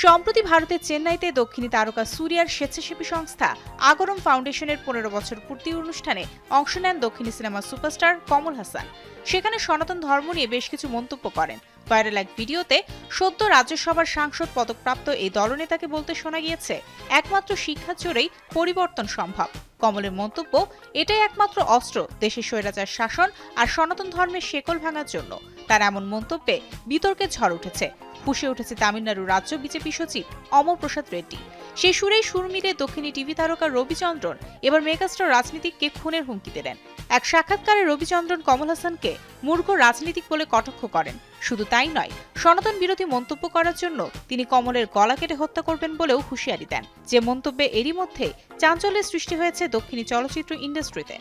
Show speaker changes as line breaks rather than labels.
সম্প্রতি ভারতের চেন্নাইতে দক্ষিণী তারকা সূর্যার স্বেচ্ছাসেবী সংস্থা আগরম ফাউন্ডেশনের 15 বছর পূর্তি অনুষ্ঠানে অংশ নেন দক্ষিণী সিনেমা সুপারস্টার কমল হাসান। সেখানে সনাতন ধর্ম নিয়ে বেশ কিছু মন্তব্য করেন। ভাইরাল এক ভিডিওতে সদ্য রাজ্যসভার সাংসদ পদকপ্রাপ্ত এই দলনেতাকে বলতে শোনা গিয়েছে, একমাত্র শিক্ষার জোরেই পরিবর্তন সম্ভব। কমলের মন্তব্য, এটাই একমাত্র অস্ত্র দেশের স্বৈরাচার শাসন আর সনাতন ধর্মের শেকল ভাঙার জন্য। তার এমন মন্তব্যে বিতর্কের ঝড় উঠেছে। ফুঁসে উঠেছে তামিলনাড়ু রাজ্য বিজেপি সচিব অমর প্রসাদ রেড্ডি। সে সুরেই সুর মিলে দক্ষিণী টিভি তারকা রবিচন্দ্রন এবার মেগাস্টার রাজনীতিককে খুনের হুমকি দিলেন। এক সাক্ষাৎকারে রবিচন্দ্রন কমল হাসানকে মূর্খ রাজনীতিক বলে কটাক্ষ করেন। শুধু তাই নয়, সনাতন বিরোধী মন্তব্য করার জন্য তিনি কমলের গলা কেটে হত্যা করবেন বলেও হুঁশিয়ারি দেন, যে মন্তব্যে এরই মধ্যে চাঞ্চল্যের সৃষ্টি হয়েছে দক্ষিণী চলচ্চিত্র ইন্ডাস্ট্রিতে।